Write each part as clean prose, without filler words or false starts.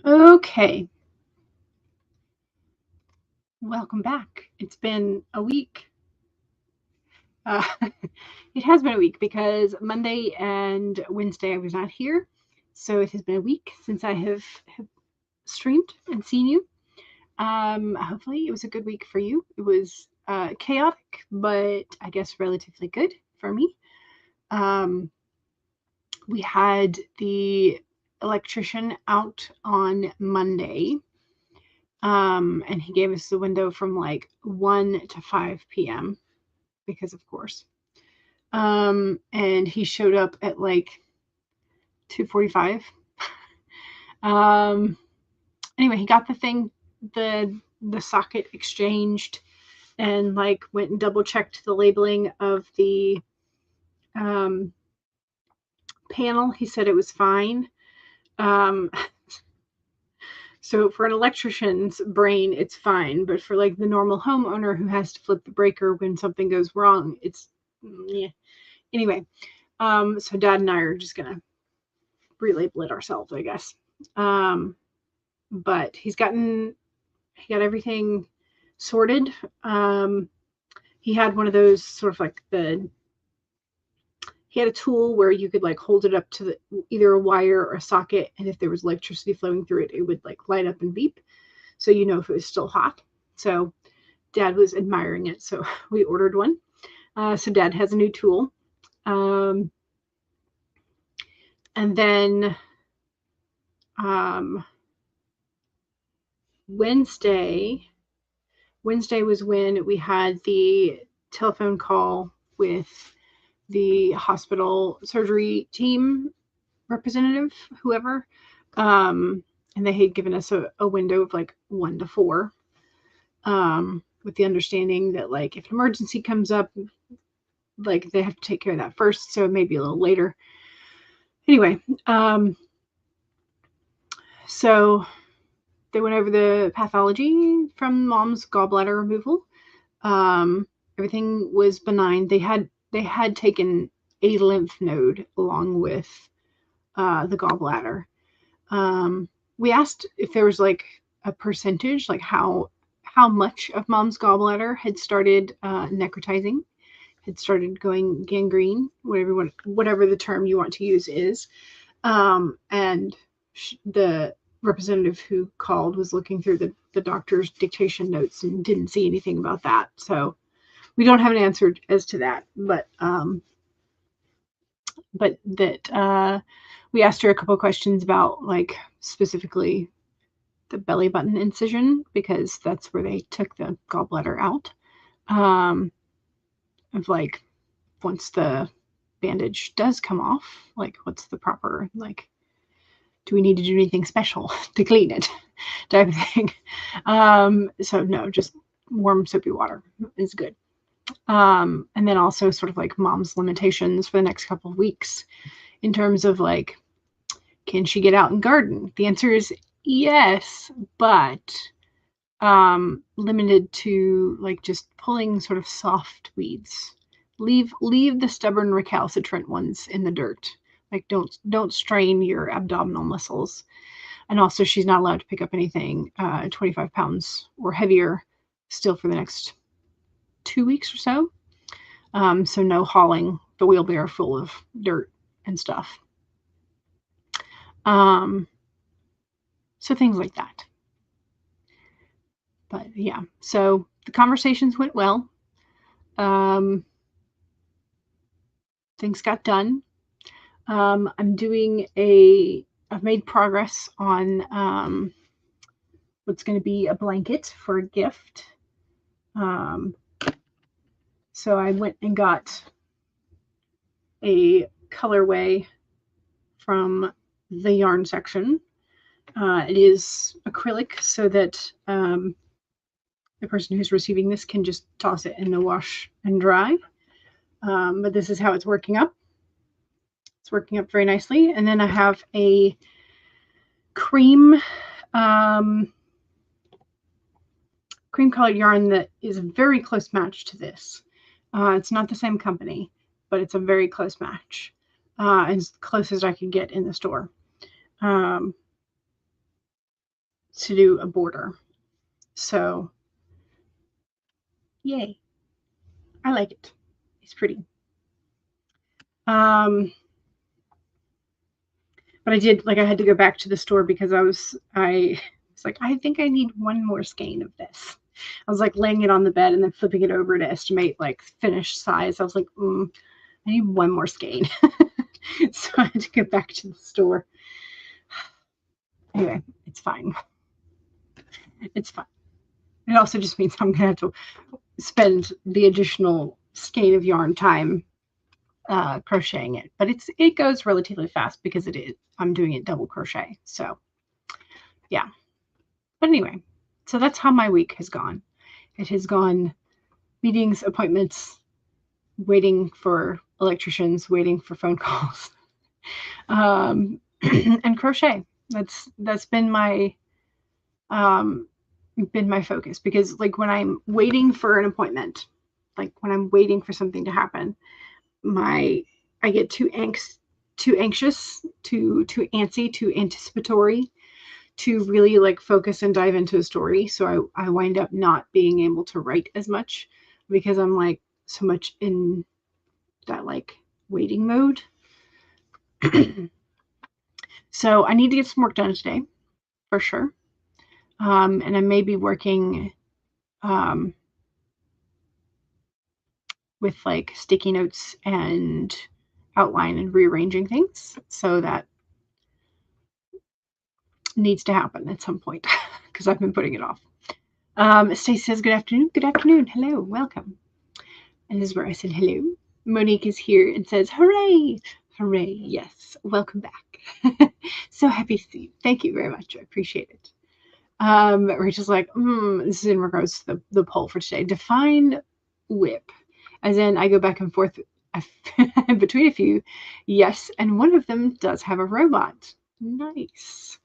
Okay, welcome back. It's been a week. Uh, it has been a week because Monday and Wednesday I was not here. So it has been a week since I have streamed and seen you. Hopefully, it was a good week for you. It was chaotic, but I guess relatively good for me. Um, we had the electrician out on Monday. And he gave us the window from like 1 to 5 p.m. because, of course. And he showed up at like 2:45. Um, anyway, he got the thing, the socket exchanged, and like went and double checked the labeling of the um, panel. He said it was fine. Um, so for an electrician's brain, it's fine, but for like the normal homeowner who has to flip the breaker when something goes wrong, it's yeah. Anyway, so Dad and I are just gonna relabel it ourselves, I guess. Um, but he got everything sorted. He had one of those sort of like he had a tool where you could like hold it up to either a wire or a socket, and if there was electricity flowing through it, it would like light up and beep, so you know if it was still hot. So Dad was admiring it, so we ordered one. So Dad has a new tool. Um, and then um, Wednesday was when we had the telephone call with the hospital surgery team representative, whoever. And they had given us a window of like 1 to 4, with the understanding that like if an emergency comes up, like they have to take care of that first, so maybe a little later. Anyway, so they went over the pathology from Mom's gallbladder removal. Everything was benign. They had taken a lymph node along with the gallbladder. We asked if there was like a percentage, like how much of Mom's gallbladder had started necrotizing, had started going gangrene, whatever the term you want to use is. And the representative who called was looking through the doctor's dictation notes and didn't see anything about that. So we don't have an answer as to that, but that we asked her a couple of questions about like specifically the belly button incision because that's where they took the gallbladder out. Of like once the bandage does come off, like what's the proper like do we need to do anything special to clean it type of thing. So no, just warm soapy water is good. And then also sort of like Mom's limitations for the next couple of weeks in terms of like, can she get out and garden? The answer is yes, but limited to like just pulling sort of soft weeds. Leave the stubborn recalcitrant ones in the dirt. Like don't strain your abdominal muscles. And also she's not allowed to pick up anything 25 pounds or heavier still for the next 2 weeks or so. So no hauling the wheelbarrow full of dirt and stuff. So things like that. But yeah, so the conversations went well. Things got done. I've made progress on what's going to be a blanket for a gift. So I went and got a colorway from the yarn section. It is acrylic so that the person who's receiving this can just toss it in the wash and dry. But this is how it's working up. It's working up very nicely. And then I have a cream colored yarn that is a very close match to this. It's not the same company, but it's a very close match, as close as I could get in the store. to do a border. So, yay. I like it. It's pretty. But I did, like, I had to go back to the store because I was like, I think I need one more skein of this. I was like laying it on the bed and then flipping it over to estimate like finished size. I was like, I need one more skein. So I had to go back to the store. Anyway, it's fine. It's fine. It also just means I'm gonna have to spend the additional skein of yarn time crocheting it, but it goes relatively fast because I'm doing it double crochet. So yeah, but anyway, so that's how my week has gone. It has gone meetings, appointments, waiting for electricians, waiting for phone calls, and crochet. That's been my focus, because like when I'm waiting for an appointment, like when I'm waiting for something to happen, I get too anxious, too antsy, too anticipatory to really like focus and dive into a story. So I wind up not being able to write as much because I'm like so much in that like waiting mode. So I need to get some work done today for sure. And I may be working with like sticky notes and outline and rearranging things. So that needs to happen at some point because I've been putting it off. Stacey says, good afternoon. Good afternoon. Hello. Welcome. And this is where I said hello. Monique is here and says, hooray. Hooray. Yes. Welcome back. So happy to see you. Thank you very much. I appreciate it. Rachel's like, this is in regards to the poll for today. Define whip. As in, I go back and forth between a few. Yes, and one of them does have a robot. Nice.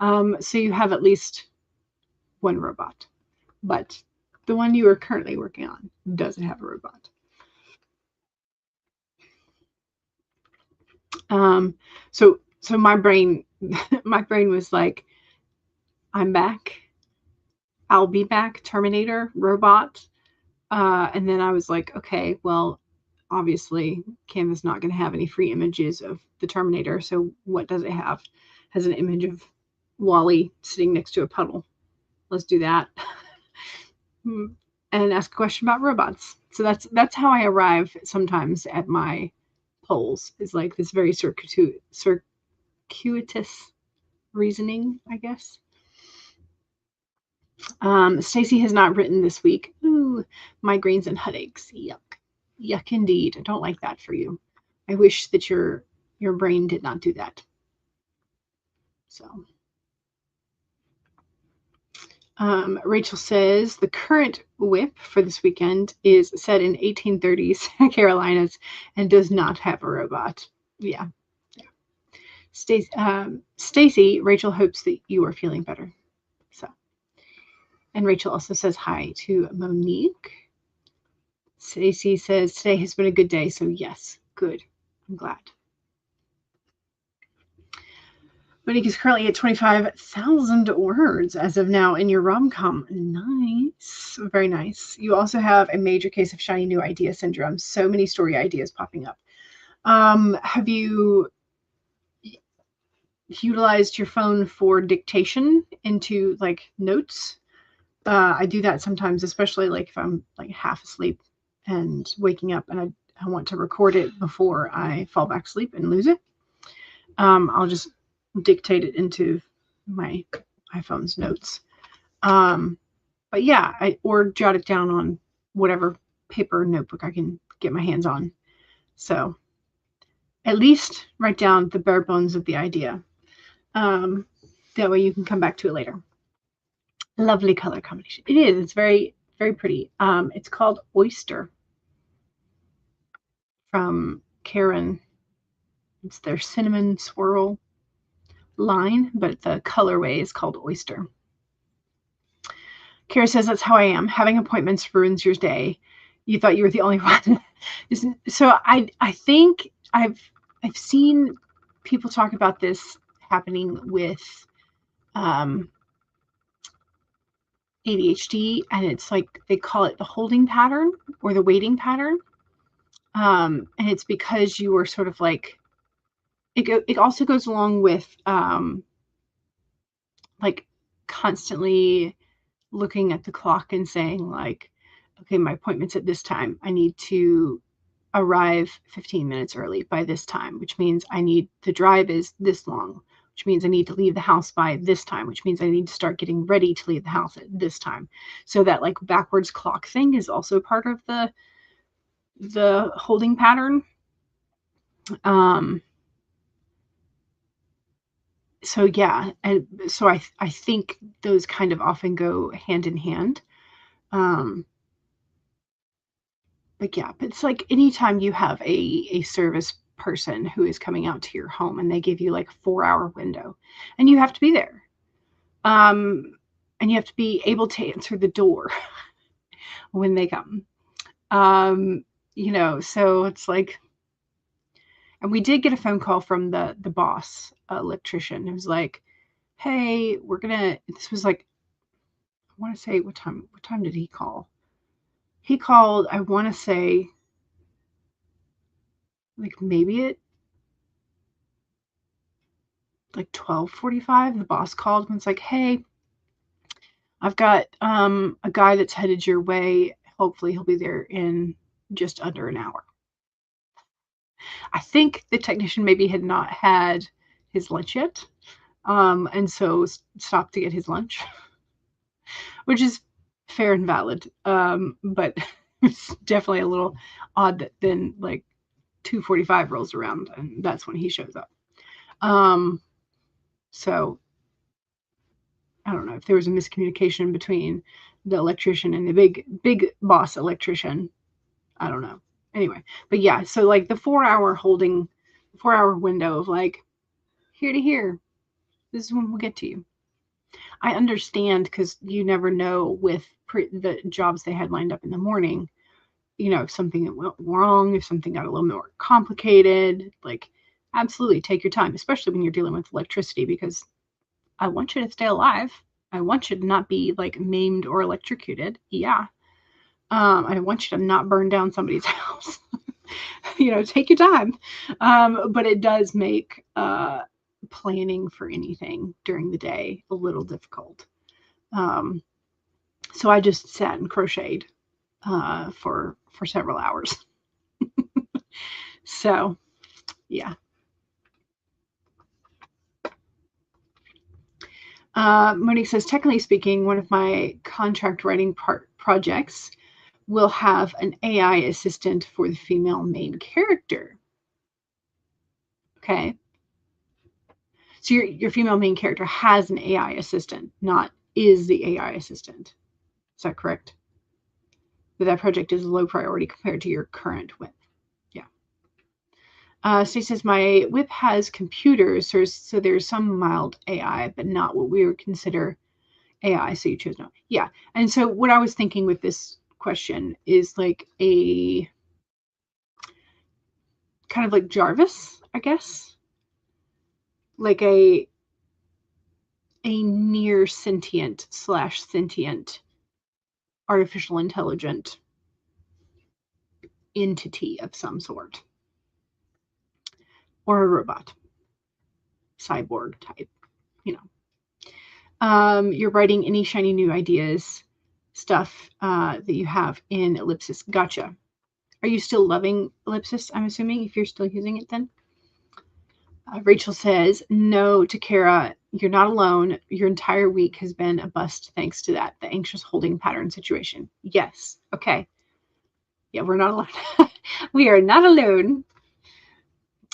So you have at least one robot, but the one you are currently working on doesn't have a robot. So my brain was like, I'm back. I'll be back. Terminator, robot. And then I was like, okay, well, obviously Canva's not going to have any free images of the Terminator. So what does it have? It has an image of Wally sitting next to a puddle. Let's do that. And ask a question about robots. So that's how I arrive sometimes at my polls, is like this very circuitous reasoning, I guess. Stacey has not written this week. Ooh, migraines and headaches. Yuck. Yuck indeed. I don't like that for you. I wish that your brain did not do that. So Rachel says the current whip for this weekend is set in 1830s Carolinas and does not have a robot. Yeah. Stacey, Rachel hopes that you are feeling better. So, and Rachel also says hi to Monique. Stacey says today has been a good day. So yes, good. I'm glad. Monique is currently at 25,000 words as of now in your rom-com. Nice. Very nice. You also have a major case of shiny new idea syndrome. So many story ideas popping up. Have you utilized your phone for dictation into like notes? I do that sometimes, especially like if I'm like half asleep and waking up and I want to record it before I fall back asleep and lose it. I'll just dictate it into my iPhone's notes. But yeah, or jot it down on whatever paper notebook I can get my hands on. So at least write down the bare bones of the idea. That way you can come back to it later. Lovely color combination. It is. It's very, very pretty. It's called Oyster from Karen. It's their cinnamon swirl line, but the colorway is called Oyster. Kara says, that's how I am. Having appointments ruins your day. You thought you were the only one. So I think I've seen people talk about this happening with ADHD, and it's like they call it the holding pattern or the waiting pattern. And it's because you were sort of like, it also goes along with like constantly looking at the clock and saying like, okay, my appointment's at this time. I need to arrive 15 minutes early by this time, which means the drive is this long, which means I need to leave the house by this time, which means I need to start getting ready to leave the house at this time. So that like backwards clock thing is also part of the holding pattern. So yeah, and so I think those kind of often go hand in hand. But yeah, but it's like anytime you have a service person who is coming out to your home and they give you like a 4-hour window and you have to be there. And you have to be able to answer the door when they come. So it's like, and we did get a phone call from the boss electrician. It was like, hey, this was like, I want to say, what time did he call? He called, I want to say, like maybe at like 12:45. The boss called and was like, hey, I've got a guy that's headed your way. Hopefully he'll be there in just under an hour. I think the technician maybe had not had his lunch yet, and so stopped to get his lunch, which is fair and valid. But it's definitely a little odd that then like 2:45 rolls around and that's when he shows up. So I don't know if there was a miscommunication between the electrician and the big boss electrician. I don't know. Anyway, but yeah, so like the 4-hour window of like here to here, this is when we'll get to you. I understand because you never know with the jobs they had lined up in the morning, if something went wrong, if something got a little more complicated, like absolutely take your time, especially when you're dealing with electricity, because I want you to stay alive. I want you to not be like maimed or electrocuted. Yeah. I want you to not burn down somebody's house. Take your time. But it does make planning for anything during the day a little difficult. So I just sat and crocheted for several hours. So, yeah. Monique says, technically speaking, one of my contract writing projects will have an AI assistant for the female main character. Okay. So your female main character has an AI assistant, not is the AI assistant. Is that correct? That project is low priority compared to your current whip. Yeah. Stacey says, my whip has computers, so there's some mild AI, but not what we would consider AI. So you chose no. Yeah. And so what I was thinking with this question is like a kind of like Jarvis, I guess. Like a near sentient / sentient artificial intelligent entity of some sort, or a robot, cyborg type, You're writing any shiny new ideas stuff that you have in Ellipsis. Gotcha. Are you still loving Ellipsis? I'm assuming if you're still using it then. Rachel says, no, to Kara, you're not alone. Your entire week has been a bust thanks to that, the anxious holding pattern situation. Yes. Okay. Yeah, we're not alone. We are not alone.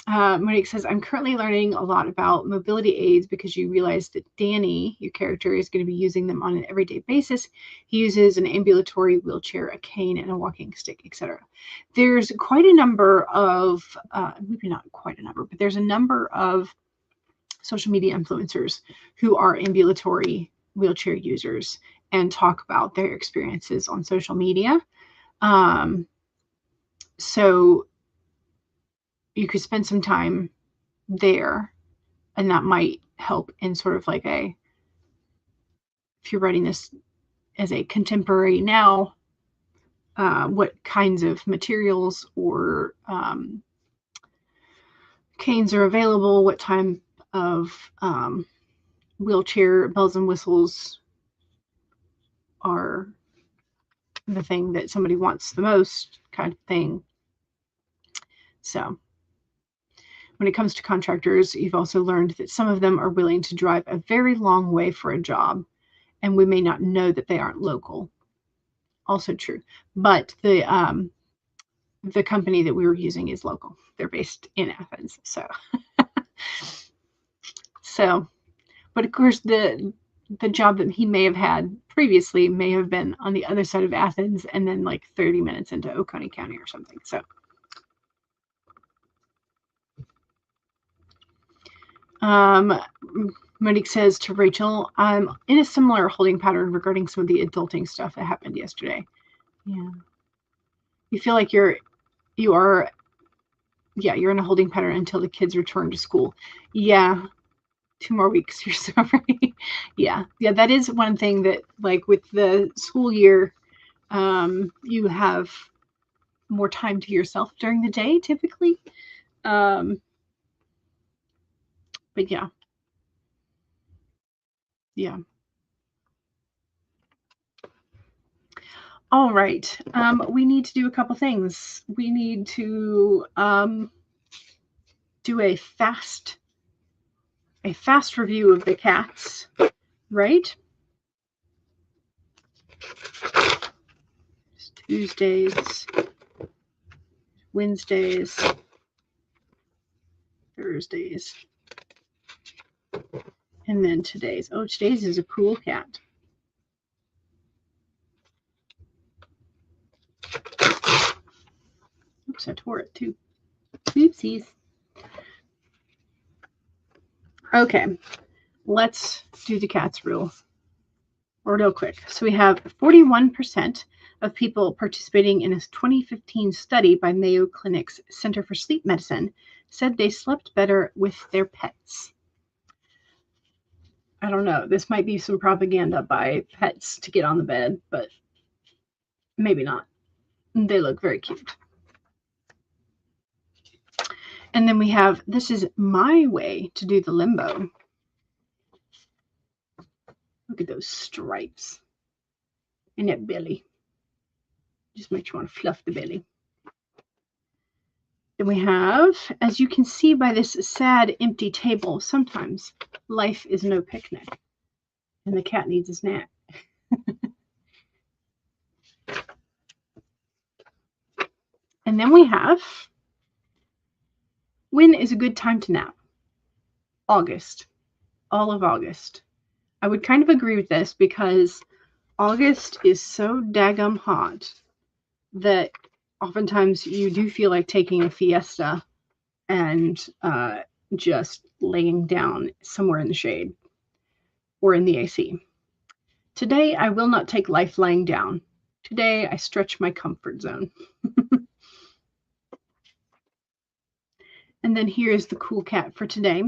Monique says, I'm currently learning a lot about mobility aids because you realize that Danny, your character, is going to be using them on an everyday basis. He uses an ambulatory wheelchair, a cane, and a walking stick, etc. There's quite a number of, maybe not quite a number, but there's a number of social media influencers who are ambulatory wheelchair users and talk about their experiences on social media. So you could spend some time there, and that might help in sort of like if you're writing this as a contemporary now, what kinds of materials or canes are available, what type of wheelchair bells and whistles are the thing that somebody wants the most, kind of thing. So when it comes to contractors, you've also learned that some of them are willing to drive a very long way for a job, and we may not know that they aren't local. Also true. But the company that we were using is local. They're based in Athens. So, but of course the job that he may have had previously may have been on the other side of Athens and then like 30 minutes into Oconee County or something. So Monique says to Rachel, I'm in a similar holding pattern regarding some of the adulting stuff that happened yesterday. Yeah. You feel like you're in a holding pattern until the kids return to school. Yeah. 2 more weeks. You're so right. Yeah. That is one thing that, like, with the school year, you have more time to yourself during the day, typically. But yeah. All right. We need to do a couple things. We need to do a fast review of the cats, right? Tuesdays, Wednesdays, Thursdays, and then today's. Oh, today's is a cool cat. Oops, I tore it too. Oopsies. Okay, let's do the cats real quick. So we have 41% of people participating in a 2015 study by Mayo Clinic's Center for Sleep Medicine said they slept better with their pets. I don't know. This might be some propaganda by pets to get on the bed, but maybe not. They look very cute. And then we have, this is my way to do the limbo. Look at those stripes and that belly. Just makes you want to fluff the belly. Then we have, as you can see by this sad, empty table, sometimes life is no picnic, and the cat needs a snack. And then we have, when is a good time to nap? August. All of August. I would kind of agree with this because August is so daggum hot that oftentimes you do feel like taking a fiesta and just laying down somewhere in the shade or in the AC. Today, I will not take life lying down. Today, I stretch my comfort zone. And then here's the cool cat for today.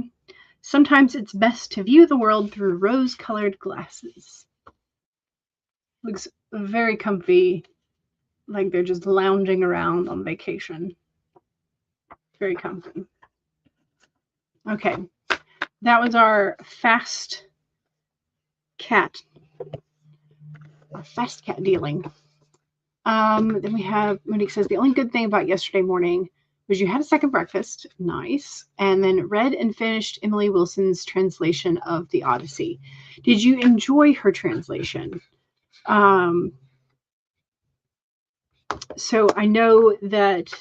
Sometimes it's best to view the world through rose-colored glasses. Looks very comfy, like they're just lounging around on vacation. Very comfy. Okay, that was our fast cat dealing. Then we have, Monique says, the only good thing about yesterday morning was you had a second breakfast. Nice. And then read and finished Emily Wilson's translation of the Odyssey. Did you enjoy her translation? So I know that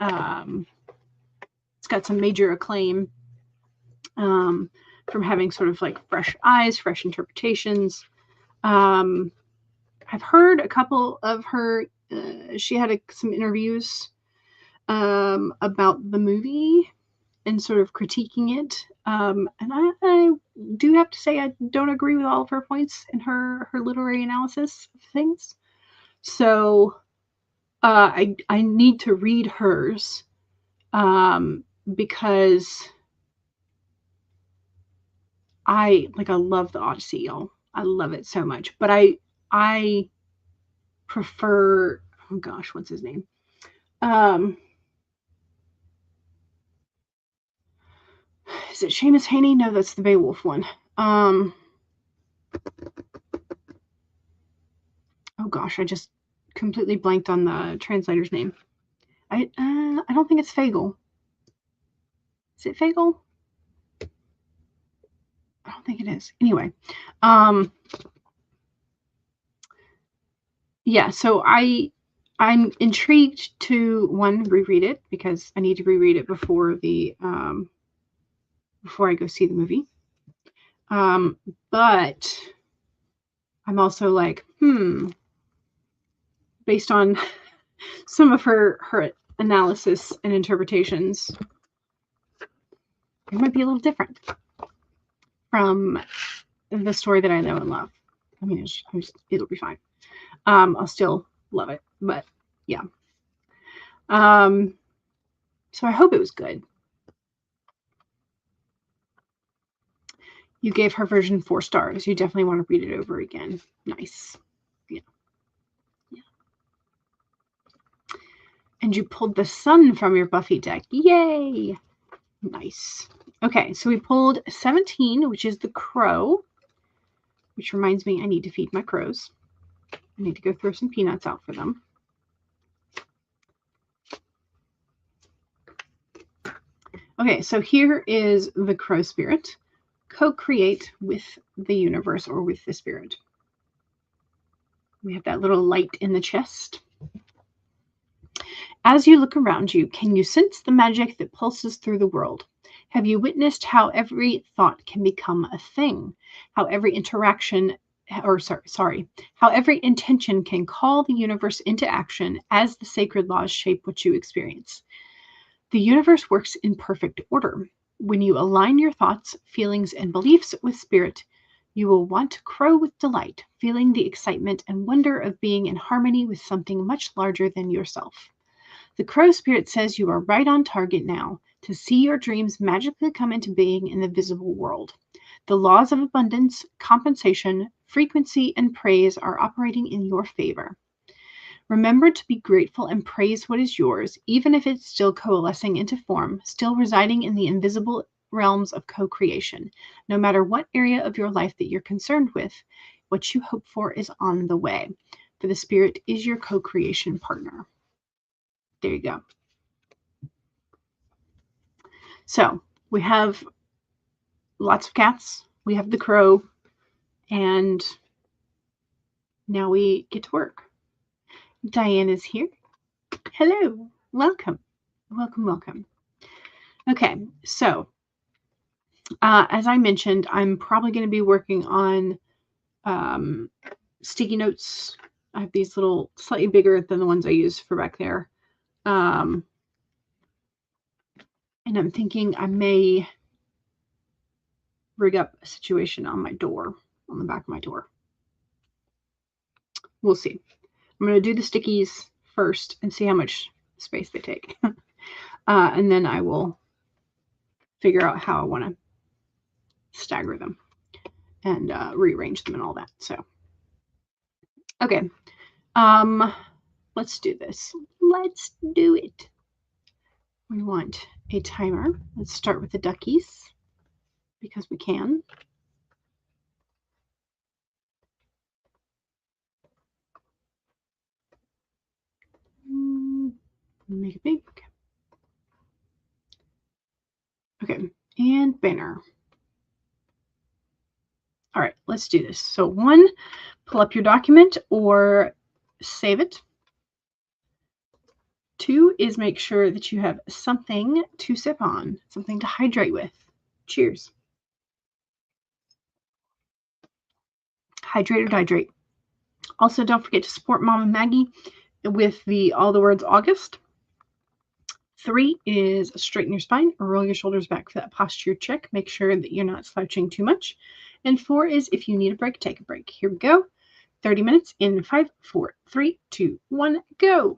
it's got some major acclaim from having sort of like fresh eyes, fresh interpretations. I've heard a couple of her, she had some interviews about the movie and sort of critiquing it. And I do have to say I don't agree with all of her points in her literary analysis of things. So I need to read hers because I love the Odyssey, y'all. I love it so much. But I I prefer, oh gosh, what's his name? Um, is it Seamus Haney? No, that's the Beowulf one. Oh gosh, I just completely blanked on the translator's name. I don't think it's Fagel. Is it Fagel? I don't think it is. Anyway, yeah. So I'm intrigued to one reread it because I need to reread it before I go see the movie. But I'm also like, based on some of her analysis and interpretations, it might be a little different from the story that I know and love. I mean, it'll be fine. I'll still love it, but yeah. So I hope it was good. You gave her version 4 stars. You definitely want to read it over again. Nice. Yeah. And you pulled the sun from your Buffy deck. Yay! Nice. Okay, so we pulled 17, which is the crow, which reminds me I need to feed my crows. I need to go throw some peanuts out for them. Okay, so here is the crow spirit. Co-create with the universe or with the spirit. We have that little light in the chest. As you look around you, can you sense the magic that pulses through the world? Have you witnessed how every thought can become a thing? How every how every intention can call the universe into action as the sacred laws shape what you experience? The universe works in perfect order. When you align your thoughts, feelings, and beliefs with spirit, you will want to crow with delight, feeling the excitement and wonder of being in harmony with something much larger than yourself. The crow spirit says you are right on target now to see your dreams magically come into being in the visible world. The laws of abundance, compensation, frequency, and praise are operating in your favor. Remember to be grateful and praise what is yours, even if it's still coalescing into form, still residing in the invisible realms of co-creation. No matter what area of your life that you're concerned with, what you hope for is on the way. For the spirit is your co-creation partner. There you go. So we have lots of cats. We have the crow. And now we get to work. Diane is here. Hello. Welcome. Welcome, welcome. Okay, so as I mentioned, I'm probably going to be working on sticky notes. I have these little, slightly bigger than the ones I use for back there. And I'm thinking I may rig up a situation on my door, on the back of my door. We'll see. I'm going to do the stickies first and see how much space they take. And then I will figure out how I want to stagger them and rearrange them and all that. So, okay. Let's do this. Let's do it. We want a timer. Let's start with the duckies because we can. Make it big. Okay, and banner. All right, let's do this. So 1, pull up your document or save it. 2 is make sure that you have something to sip on, something to hydrate with. Cheers. Hydrate or dihydrate. Also, don't forget to support Mom and Maggie with the All the Words August. 3 is straighten your spine or roll your shoulders back for that posture check. Make sure that you're not slouching too much. And 4 is if you need a break, take a break. Here we go. 30 minutes in 5, 4, 3, 2, 1, go.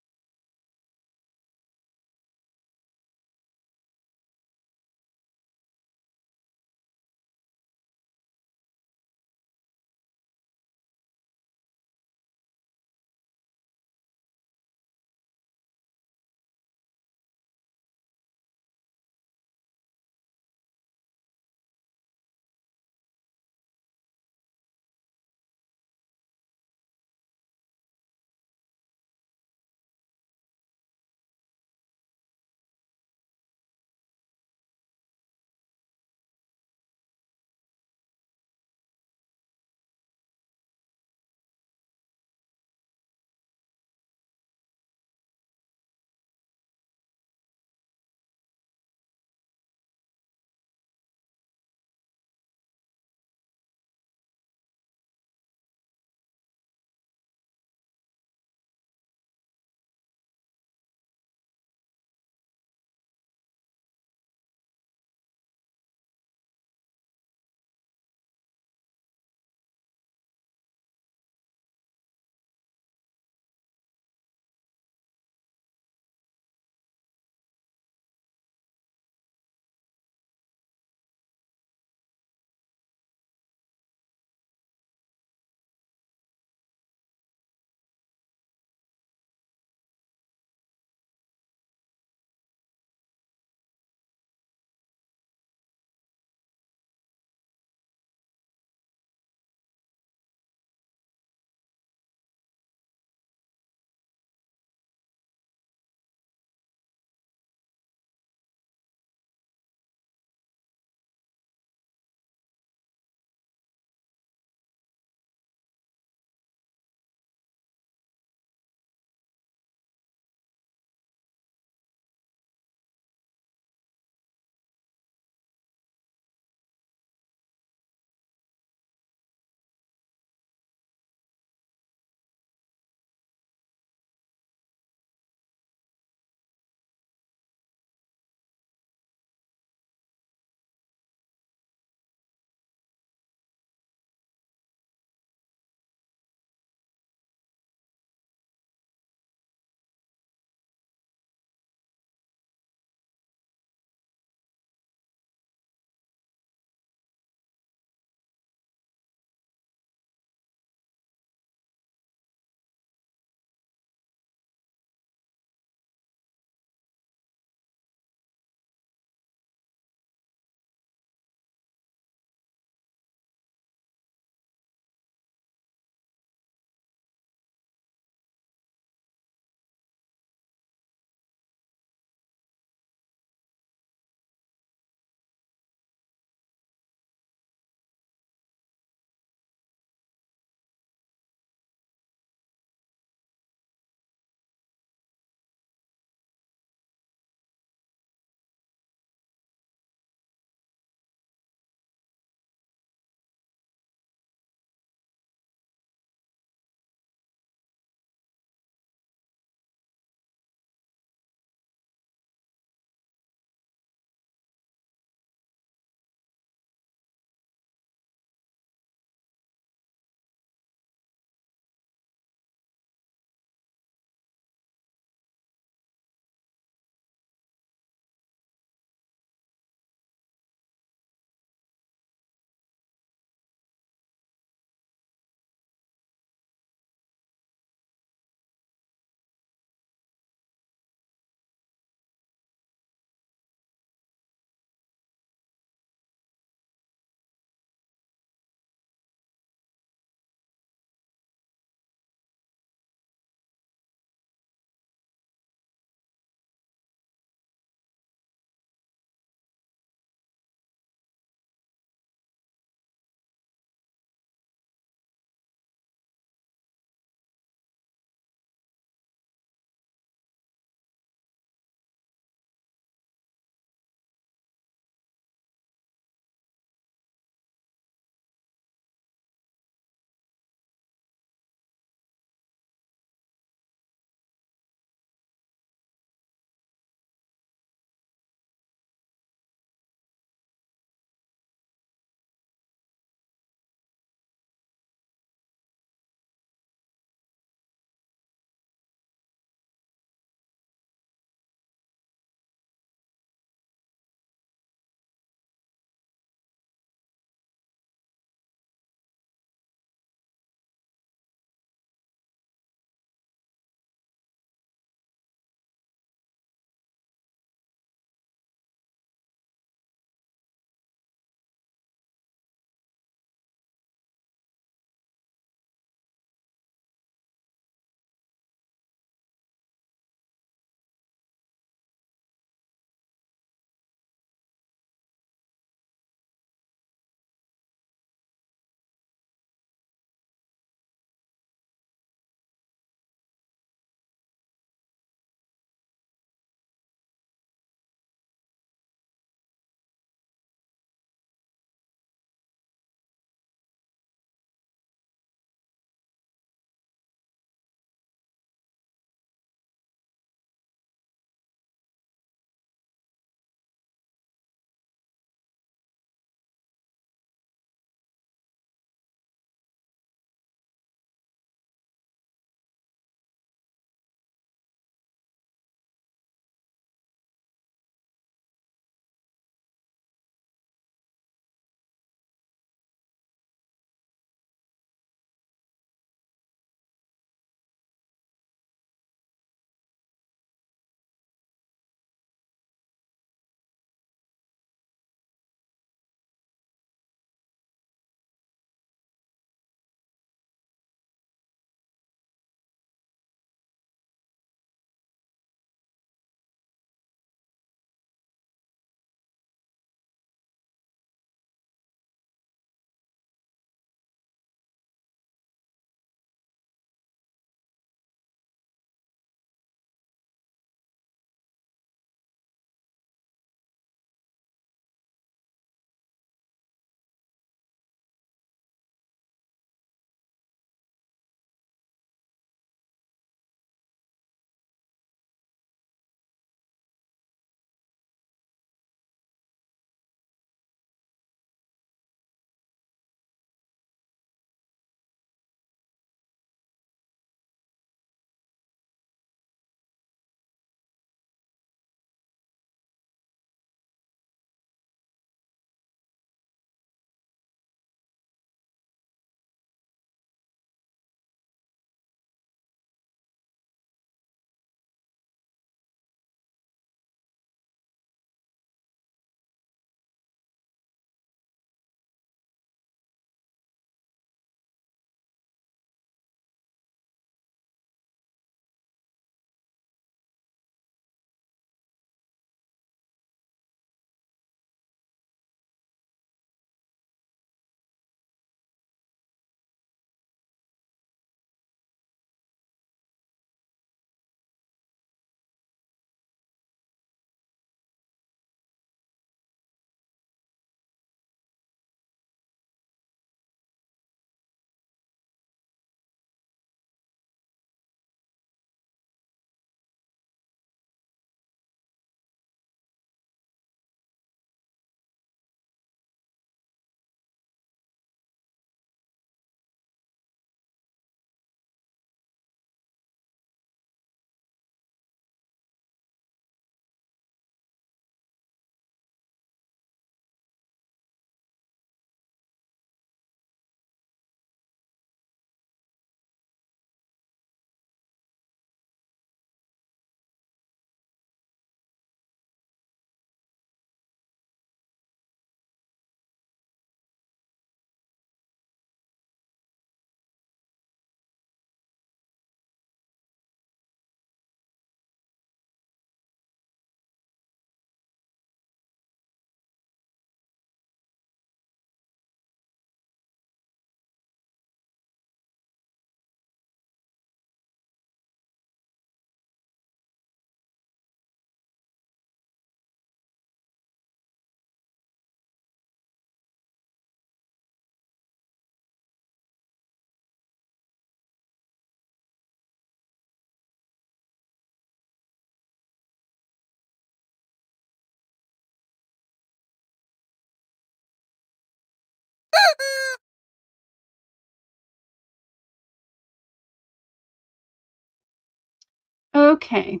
Okay.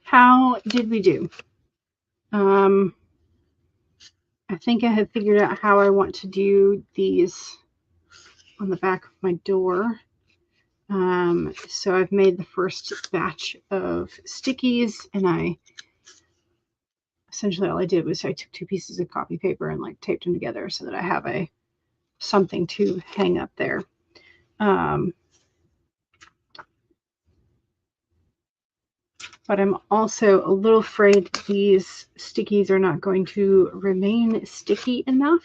How did we do? I think I have figured out how I want to do these on the back of my door. So I've made the first batch of stickies, and essentially all I did was I took 2 pieces of copy paper and like taped them together so that I have something to hang up there. But I'm also a little afraid these stickies are not going to remain sticky enough.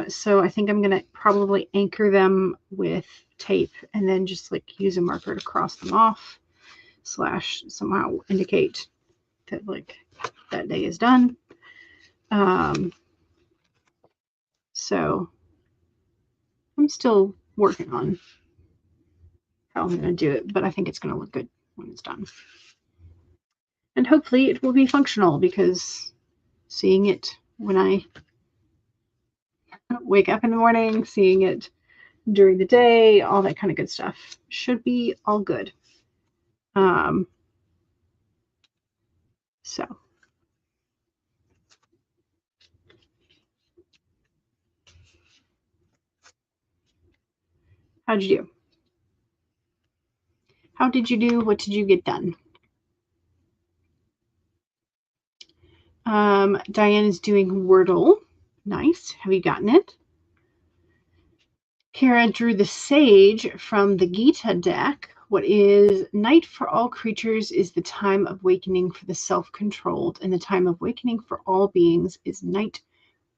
So I think I'm going to probably anchor them with tape and then just like use a marker to cross them off / somehow indicate that like that day is done. So I'm still working on how I'm going to do it, but I think it's going to look good when it's done. And hopefully it will be functional, because seeing it when I wake up in the morning, seeing it during the day, all that kind of good stuff should be all good. So how'd you do? How did you do? What did you get done? Diane is doing Wordle. Nice. Have you gotten it? Kara drew the sage from the Gita deck. What is night for all creatures is the time of awakening for the self-controlled, and the time of awakening for all beings is night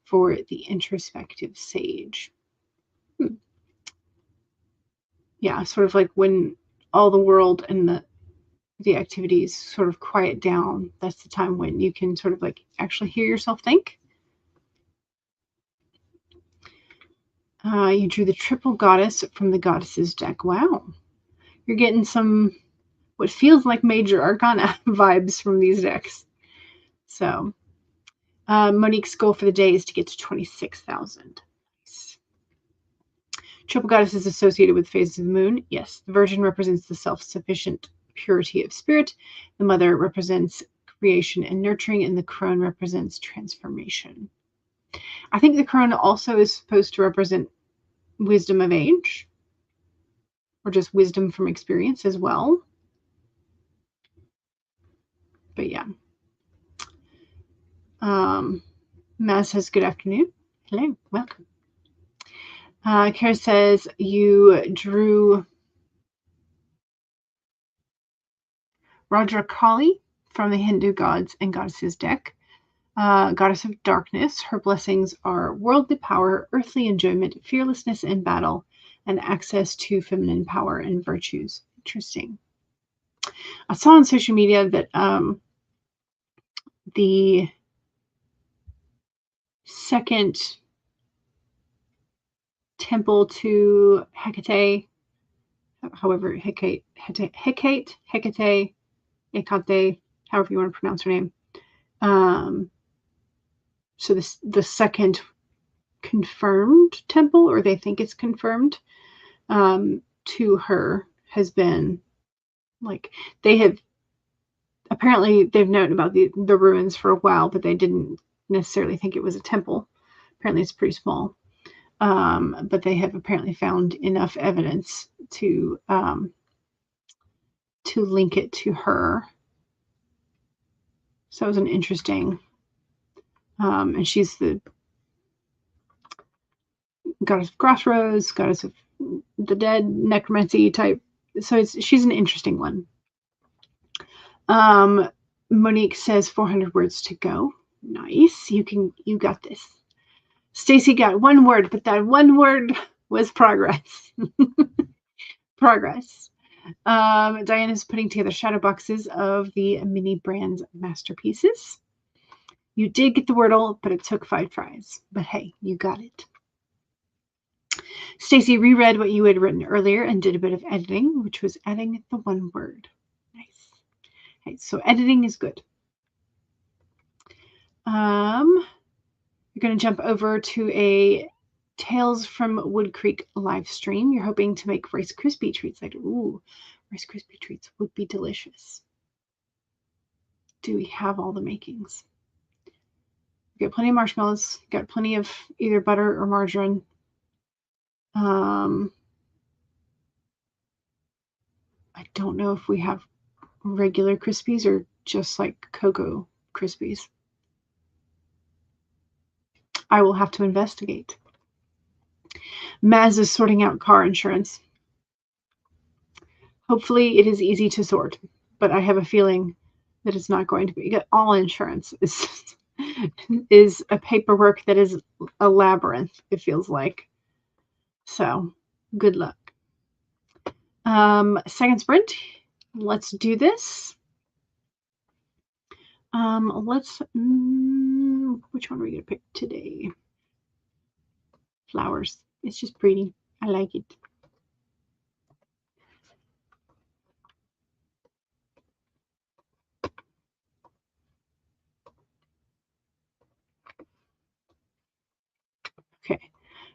for the introspective sage. Yeah, sort of like when all the world and the activities sort of quiet down, that's the time when you can sort of like actually hear yourself think. You drew the triple goddess from the goddesses deck. Wow. You're getting some what feels like major arcana vibes from these decks. So Monique's goal for the day is to get to 26,000. Nice. Triple goddess is associated with phases of the moon. Yes. The virgin represents the self-sufficient purity of spirit. The mother represents creation and nurturing, and the crone represents transformation. I think the crone also is supposed to represent wisdom of age, or just wisdom from experience as well. But yeah. Maz says, good afternoon. Hello, welcome. Kara says you drew Rajra Kali from the Hindu gods and goddesses deck. Goddess of darkness. Her blessings are worldly power, earthly enjoyment, fearlessness in battle, and access to feminine power and virtues. Interesting. I saw on social media that the second temple to Hecate, however, Hecate, Hecate, however you want to pronounce her name. So the second confirmed temple, or they think it's confirmed, to her has been like, they've known about the ruins for a while, but they didn't necessarily think it was a temple. Apparently it's pretty small. But they have apparently found enough evidence to link it to her. So it was an interesting, and she's the goddess of crossroads, goddess of the dead, necromancy type. So she's an interesting one. Monique says 400 words to go. Nice. You got this. Stacy got 1 word, but that 1 word was progress. Progress. Diane is putting together shadow boxes of the mini brands masterpieces. You did get the Wordle, but it took 5 tries. But hey, you got it. Stacy reread what you had written earlier and did a bit of editing, which was adding the 1 word. Nice. Okay, so editing is good. You're You're going to jump over to a Tales from Wood Creek live stream. You're hoping to make Rice Krispie treats. Like, ooh, Rice Krispie treats would be delicious. Do we have all the makings? We got plenty of marshmallows. Got plenty of either butter or margarine. I don't know if we have regular Krispies or just like Cocoa Krispies. I will have to investigate. Maz is sorting out car insurance. Hopefully it is easy to sort, but I have a feeling that it's not going to be. All insurance is a paperwork that is a labyrinth, it feels like. So good luck. Second sprint. Let's do this. Which one are we going to pick today? Flowers. It's just pretty. I like it. Okay.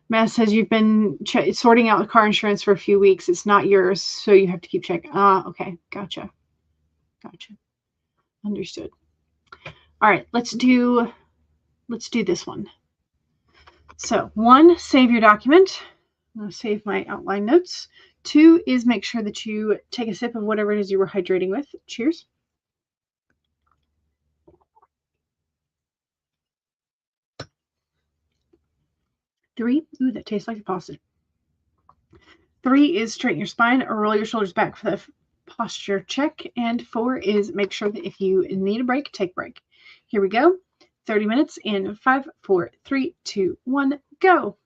Matt says you've been sorting out car insurance for a few weeks. It's not yours, so you have to keep checking. Okay. Gotcha. Understood. All right, let's do this one. So 1, save your document. I'm going to save my outline notes. 2 is make sure that you take a sip of whatever it is you were hydrating with. Cheers. Three, ooh, that tastes like a pasta. 3 is straighten your spine or roll your shoulders back for the posture check. And 4 is make sure that if you need a break, take a break. Here we go. 30 minutes in 5, 4, 3, 2, 1, go.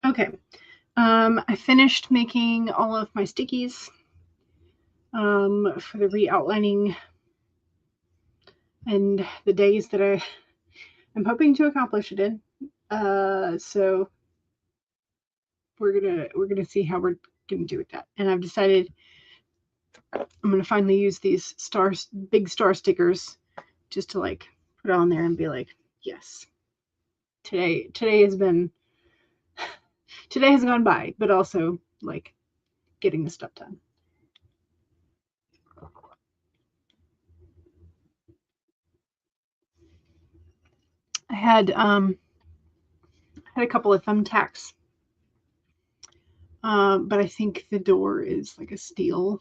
Okay. I finished making all of my stickies for the re-outlining and the days that I'm hoping to accomplish it in. So we're gonna see how we're gonna do with that. And I've decided I'm gonna finally use these big star stickers, just to like put on there and be like, yes, today has gone by, but also like getting the stuff done. I had a couple of thumbtacks, but I think the door is like a steel,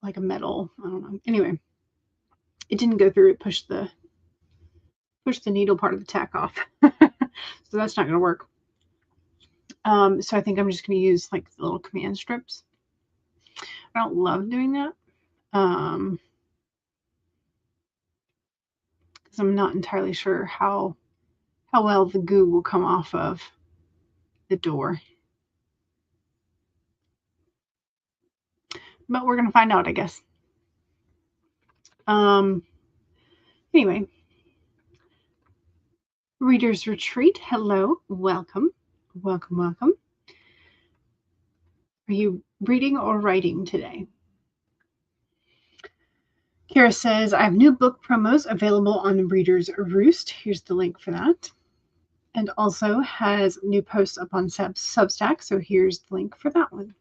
like a metal. I don't know. Anyway, it didn't go through. It pushed the needle part of the tack off, so that's not going to work. So I think I'm just going to use like the little command strips. I don't love doing that because I'm not entirely sure how well the goo will come off of the door. But we're going to find out, I guess. Anyway, Reader's Retreat. Hello, welcome, welcome, welcome. Are you reading or writing today? Kara says, I have new book promos available on Reader's Roost. Here's the link for that. And also has new posts up on Substack. So here's the link for that one.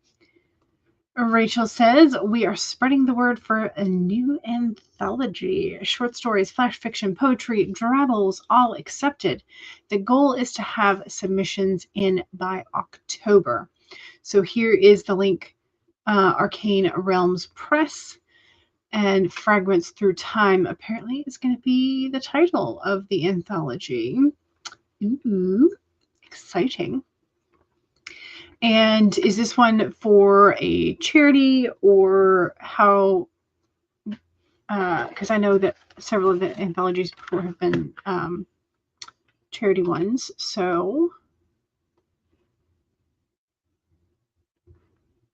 Rachel says, we are spreading the word for a new anthology. Short stories, flash fiction, poetry, drabbles, all accepted. The goal is to have submissions in by October. So here is the link. Arcane Realms Press and Fragments Through Time apparently is going to be the title of the anthology. Ooh, exciting. And is this one for a charity or how? Because I know that several of the anthologies before have been charity ones. So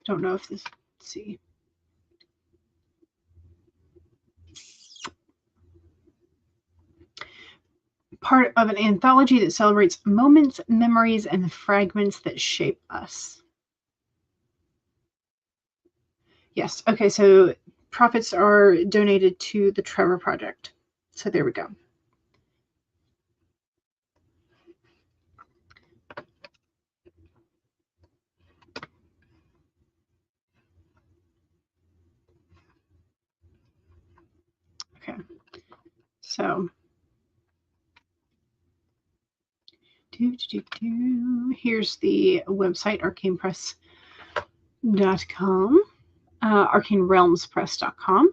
don't know if this, let's see. Part of an anthology that celebrates moments, memories, and the fragments that shape us. Yes. Okay. So profits are donated to the Trevor Project. So there we go. Okay. So here's the website, arcanepress.com, arcanerealmspress.com.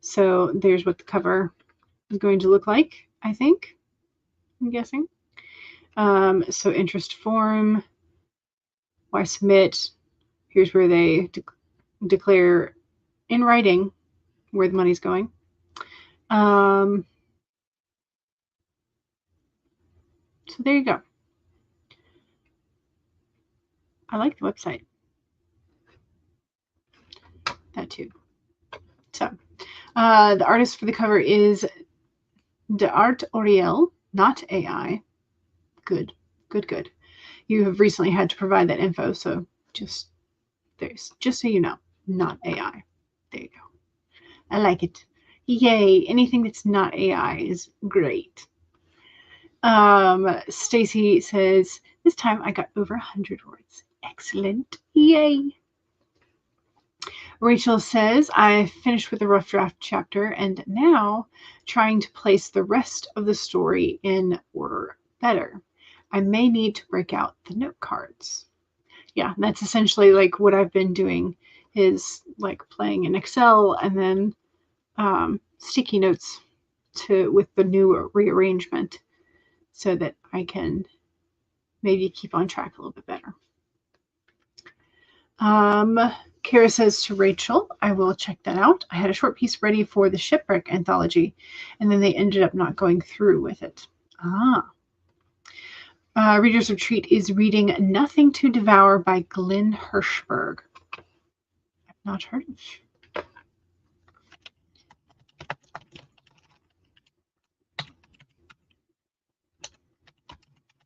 So there's what the cover is going to look like, I think. I'm guessing. So interest form, why submit? Here's where they declare in writing where the money's going. So there you go. I like the website. That too. So the artist for the cover is D'Art Oriel, not AI. Good. You have recently had to provide that info, so just so you know, not AI. There you go. I like it. Yay! Anything that's not AI is great. Stacy says, this time I got over 100 words. Excellent. Yay. Rachel says, I finished with the rough draft chapter and now trying to place the rest of the story in order better. I may need to break out the note cards. Yeah, that's essentially like what I've been doing, is like playing in Excel and then sticky notes with the new rearrangement so that I can maybe keep on track a little bit better. Kara says to Rachel, I will check that out. I had a short piece ready for the Shipwreck anthology, and then they ended up not going through with it. Reader's Retreat is reading Nothing to Devour by Glenn Hirschberg. I've not heard of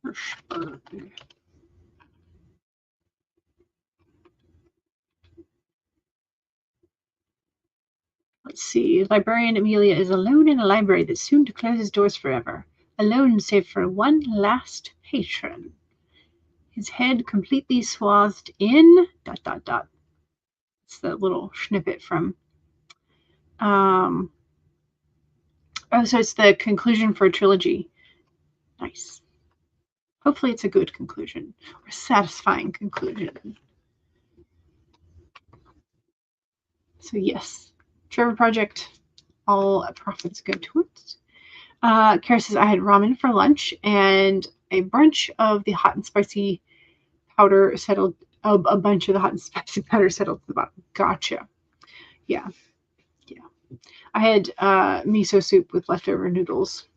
Hirschberg. Let's see. Librarian Amelia is alone in a library that's soon to close its doors forever. Alone save for one last patron. His head completely swathed in ... It's the little snippet from so it's the conclusion for a trilogy. Nice. Hopefully it's a good conclusion or satisfying conclusion. So yes, Trevor Project, all profits go to it. Kara says, I had ramen for lunch and a bunch of the hot and spicy powder settled, a bunch of the hot and spicy powder settled to the bottom. Gotcha. Yeah. I had miso soup with leftover noodles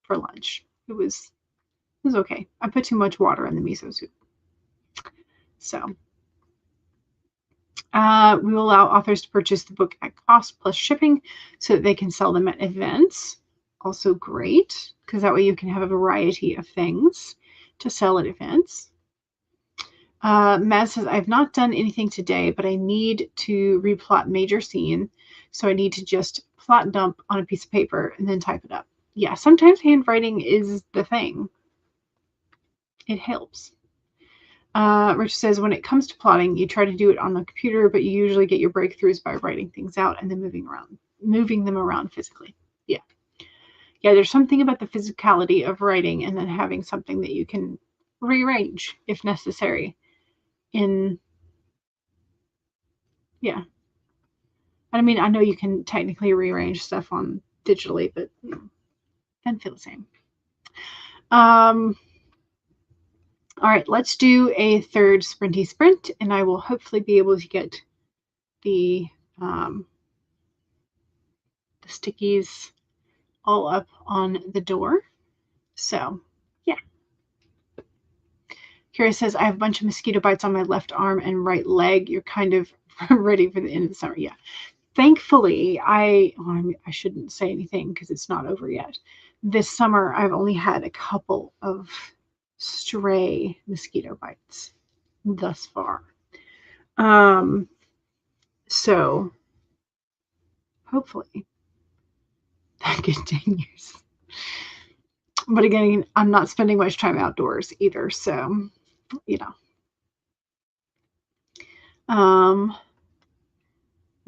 for lunch. It was okay. I put too much water in the miso soup. So we will allow authors to purchase the book at cost plus shipping so that they can sell them at events. Also great, because that way you can have a variety of things to sell at events. Maz says, I have not done anything today, but I need to replot major scene. So I need to just plot dump on a piece of paper and then type it up. Yeah, sometimes handwriting is the thing. It helps. Rich says, when it comes to plotting, you try to do it on the computer, but you usually get your breakthroughs by writing things out and then moving them around physically. Yeah. Yeah, there's something about the physicality of writing and then having something that you can rearrange if necessary. Yeah. I mean, I know you can technically rearrange stuff on digitally, but doesn't feel the same. All right, let's do a third sprinty sprint, and I will hopefully be able to get the stickies all up on the door. So, yeah. Kira says, I have a bunch of mosquito bites on my left arm and right leg. You're kind of ready for the end of the summer. Yeah. Thankfully, I shouldn't say anything because it's not over yet. This summer, I've only had a couple of stray mosquito bites thus far. So hopefully that continues. But again, I'm not spending much time outdoors either, so you know.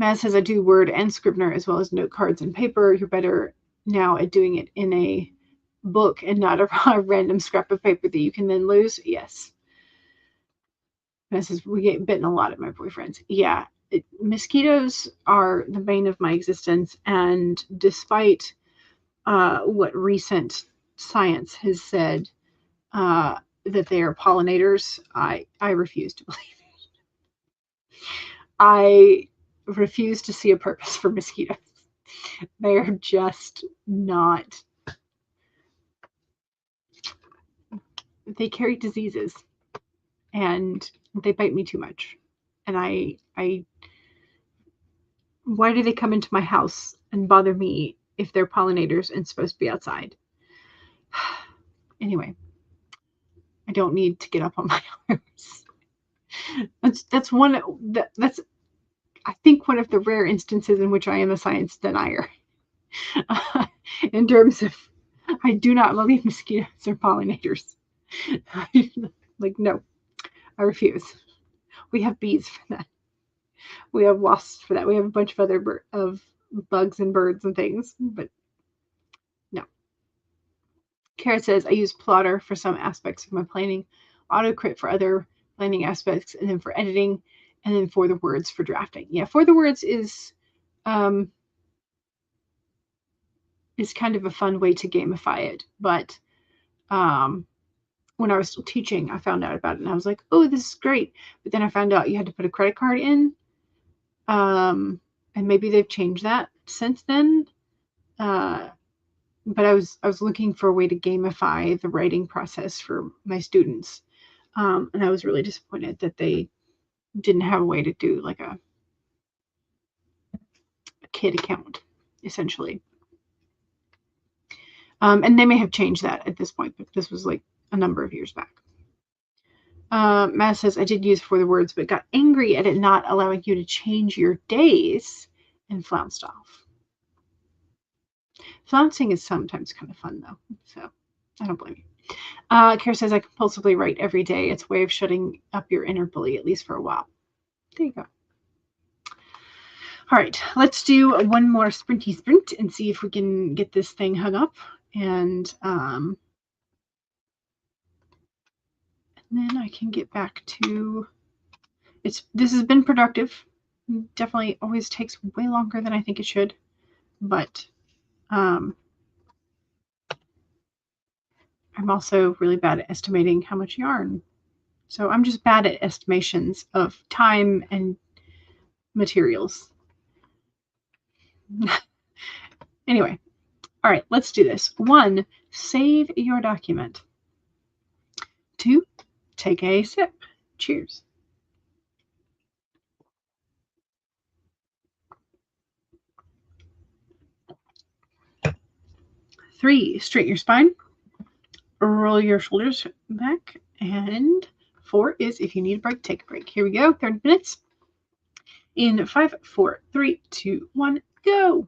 Matt says, I do Word and Scrivener as well as note cards and paper. You're better now at doing it in a book and not a random scrap of paper that you can then lose. Yes. Matt says, we get bitten a lot at my boyfriend's. Yeah. Mosquitoes are the bane of my existence. And despite what recent science has said that they are pollinators, I refuse to believe it. I refuse to see a purpose for mosquitoes. They're just not. They carry diseases and they bite me too much. And why do they come into my house and bother me if they're pollinators and supposed to be outside? Anyway, I don't need to get up on my arms. That's I think one of the rare instances in which I am a science denier. In terms of, I do not believe mosquitoes are pollinators. Like, no, I refuse. We have bees for that. We have wasps for that. We have a bunch of other bugs and birds and things, but no. Kara says, I use Plotter for some aspects of my planning, AutoCrit for other planning aspects, and then for editing, and then For the Words for drafting. Yeah, For the Words is kind of a fun way to gamify it, but when I was still teaching, I found out about it and I was like, oh, this is great. But then I found out you had to put a credit card in. And maybe they've changed that since then. but I was looking for a way to gamify the writing process for my students. And I was really disappointed that they didn't have a way to do like a kid account, essentially. And they may have changed that at this point, but this was like a number of years back. Matt says, I did use for the words, but got angry at it not allowing you to change your days and flounced off. Flouncing is sometimes kind of fun, though, so I don't blame you. Kara says, I compulsively write every day. It's a way of shutting up your inner bully, at least for a while. There you go. All right, let's do one more sprinty sprint and see if we can get this thing hung up. And then I can get back to this has been productive. Definitely always takes way longer than I think it should, but I'm also really bad at estimating how much yarn. So I'm just bad at estimations of time and materials. Anyway, all right, let's do this. 1, save your document. 2, take a sip. Cheers. 3, straighten your spine. Roll your shoulders back. And 4 is if you need a break, take a break. Here we go, 30 minutes. In 5, 4, 3, 2, 1, go.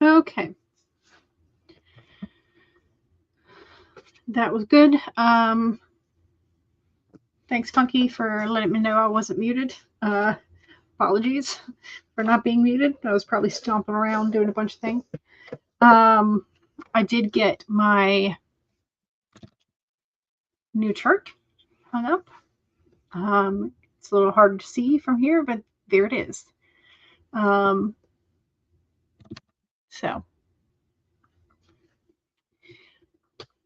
Okay. That was good. Thanks, Funky, for letting me know I wasn't muted. Apologies for not being muted. I was probably stomping around doing a bunch of things. I did get my new chart hung up. It's a little hard to see from here, but there it is. So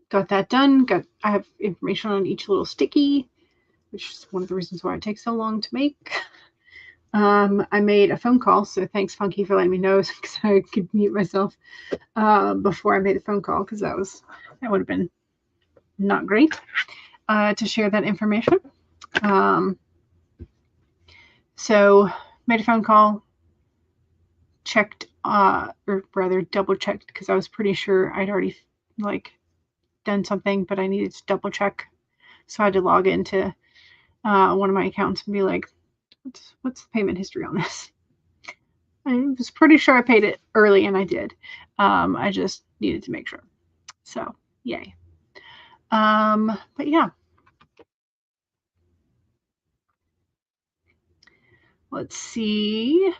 got that done. I have information on each little sticky, which is one of the reasons why it takes so long to make. I made a phone call, so thanks, Funky, for letting me know because I could mute myself before I made the phone call, because that would have been not great to share that information. So made a phone call, checked, or rather double checked, because I was pretty sure I'd already done something, but I needed to double check. So I had to log into one of my accounts and be like, what's the payment history on this? I was pretty sure I paid it early, and I did. I just needed to make sure. So yay. But yeah. Let's see.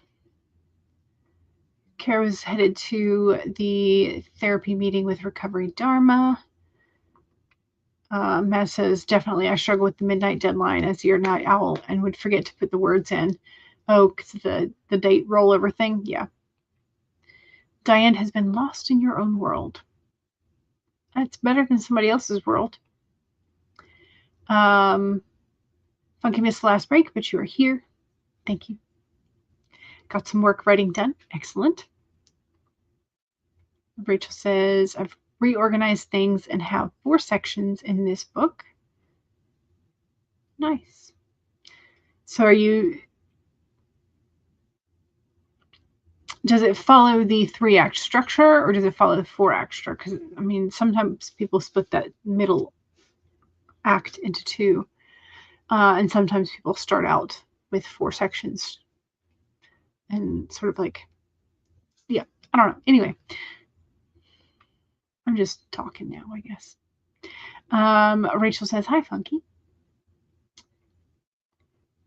Kara was headed to the therapy meeting with Recovery Dharma. Matt says, definitely I struggle with the midnight deadline as you're night owl and would forget to put the words in. Oh, because the date rollover thing? Yeah. Diane has been lost in your own world. That's better than somebody else's world. Funky missed the last break, but you are here. Thank you. Got some work writing done. Excellent. Rachel says, I've reorganized things and have 4 sections in this book. Nice. So does it follow the 3-act structure, or does it follow the 4-act structure? Because, I mean, sometimes people split that middle act into 2. And sometimes people start out with 4 sections. And sort of yeah, I don't know. Anyway, I'm just talking now, I guess. Rachel says, hi, Funky.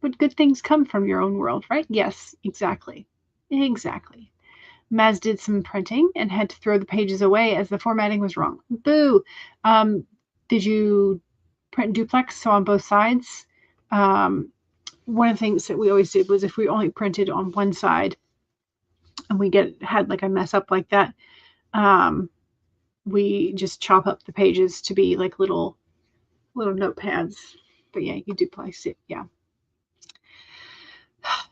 But good things come from your own world, right? Yes, exactly. Exactly. Maz did some printing and had to throw the pages away as the formatting was wrong. Boo! Did you print duplex, so on both sides? One of the things that we always did was if we only printed on one side and we had a mess up like that, we just chop up the pages to be like little notepads. But yeah, you duplex it. Yeah.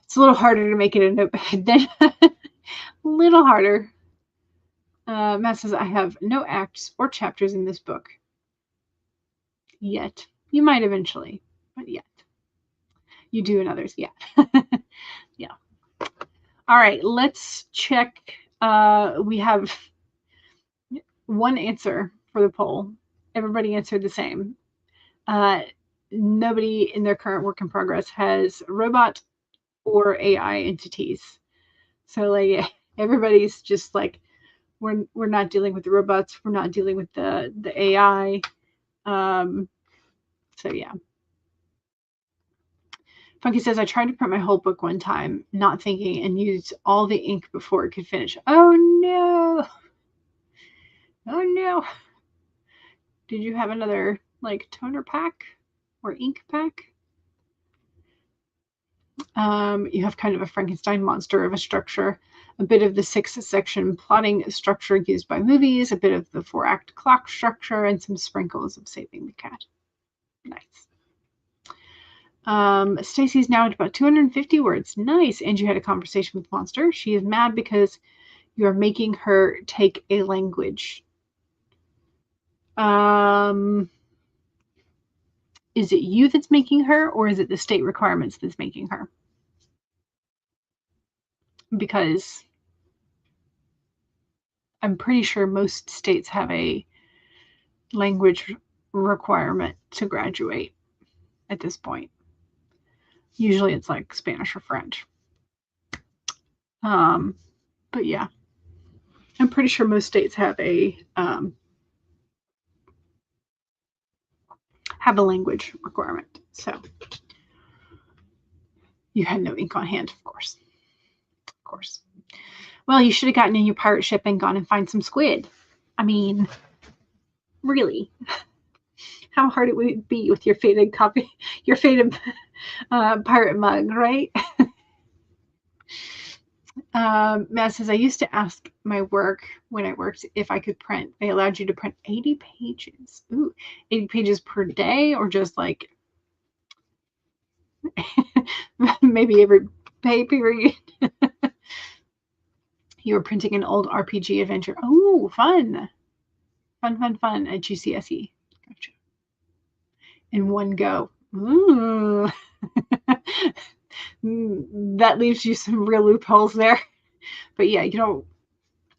It's a little harder to make it a notepad then. A little harder. Matt says, I have no acts or chapters in this book. Yet. You might eventually, but yet. You do in others, yeah. Yeah. All right, let's check. We have one answer for the poll. Everybody answered the same. Nobody in their current work in progress has robot or AI entities. So everybody's just we're not dealing with the robots. We're not dealing with the AI. So yeah. Funky says, I tried to print my whole book one time, not thinking, and used all the ink before it could finish. Oh no. Oh no. Did you have another toner pack or ink pack? You have kind of a Frankenstein monster of a structure, a bit of the 6-section plotting structure used by movies, a bit of the 4-act clock structure, and some sprinkles of saving the cat. Nice. Stacy's now at about 250 words. Nice. And you had a conversation with Monster. She is mad because you are making her take a language. Is it you that's making her, or is it the state requirements that's making her? Because I'm pretty sure most states have a language requirement to graduate at this point. Usually it's like Spanish or French. But yeah. I'm pretty sure most states have a language requirement. So you had no ink on hand, of course. Of course. Well, you should have gotten in your pirate ship and gone and find some squid. I mean, really. How hard it would be with your faded copy, your faded pirate mug, right? Matt says, I used to ask my work when I worked if I could print. They allowed you to print 80 pages. Ooh, 80 pages per day, or just like maybe every pay period. You were printing an old RPG adventure. Oh, fun. Fun at GCSE. Gotcha. In one go. Ooh. That leaves you some real loopholes there. But yeah,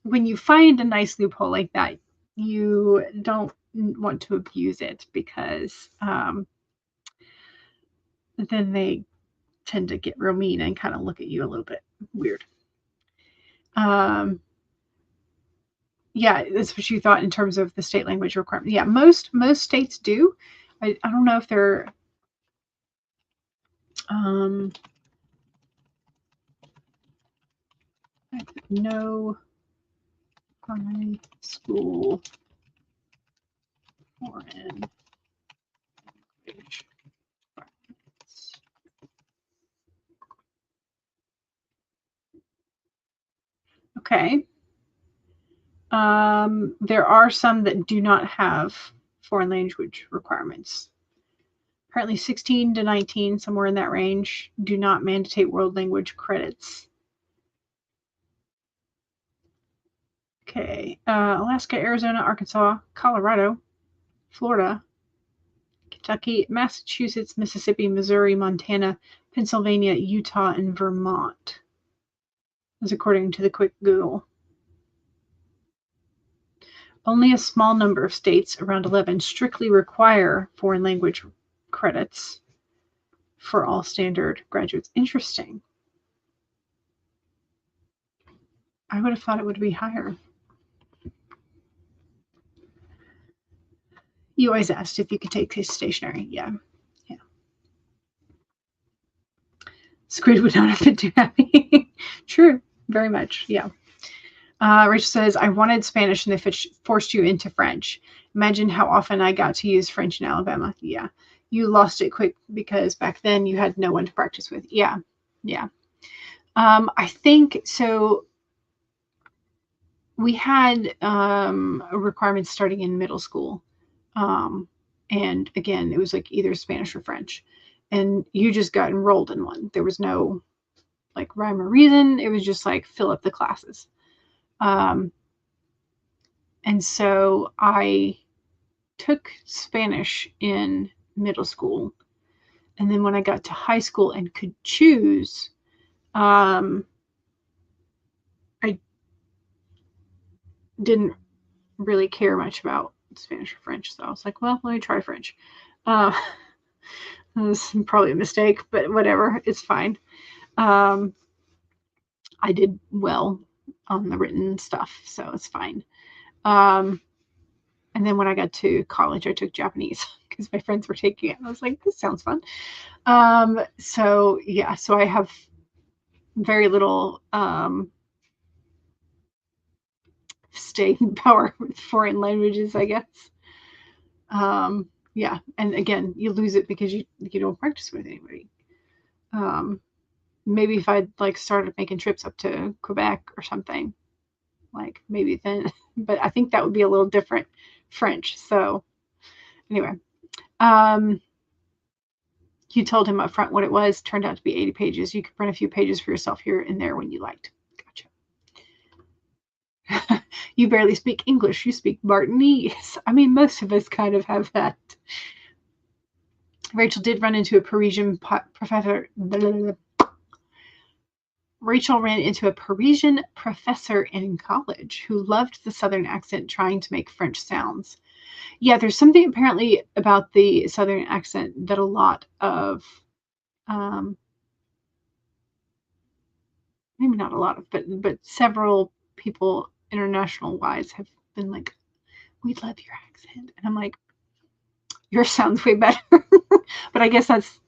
when you find a nice loophole like that, you don't want to abuse it, because then they tend to get real mean and kind of look at you a little bit weird. Yeah, that's what you thought in terms of the state language requirement. Yeah, most states do. I don't know if they're no high school foreign language requirements. Okay. There are some that do not have foreign language requirements. Apparently 16 to 19, somewhere in that range, do not mandate world language credits. Okay. Alaska, Arizona, Arkansas, Colorado, Florida, Kentucky, Massachusetts, Mississippi, Missouri, Montana, Pennsylvania, Utah, and Vermont. As according to the quick Google. Only a small number of states, around 11, strictly require foreign language credits for all standard graduates. Interesting. I would have thought it would be higher. You always asked if you could take stationery. Yeah. Squid would not have been too happy. True. Very much. Yeah. Rachel says, I wanted Spanish and they forced you into French. Imagine how often I got to use French in Alabama. Yeah. You lost it quick because back then you had no one to practice with. Yeah. Yeah. I think so. We had requirements starting in middle school. And again, it was like either Spanish or French. And you just got enrolled in one. There was no like rhyme or reason. It was just like fill up the classes. And so I took Spanish in middle school. And then when I got to high school and could choose, I didn't really care much about Spanish or French. So I was like, well, let me try French. That was probably a mistake, but whatever, it's fine. I did well on the written stuff, so it's fine. And then when I got to college, I took Japanese because my friends were taking it. I was like, this sounds fun. So yeah, so I have very little staying power with foreign languages, I guess. Yeah, and again, you lose it because you don't practice with anybody. Maybe if I'd like started making trips up to Quebec or something, like maybe then, but I think that would be a little different French. So anyway, you told him up front what it was. Turned out to be 80 pages. You could print a few pages for yourself here and there when you liked. Gotcha. You barely speak English. You speak Martinese. I mean, most of us kind of have that. Rachel did run into a Parisian professor. Rachel ran into a Parisian professor in college who loved the Southern accent, trying to make French sounds. Yeah, there's something apparently about the Southern accent that a lot of, maybe not a lot of, but several people international wise have been like, we love your accent. And I'm like, yours sounds way better. But I guess that's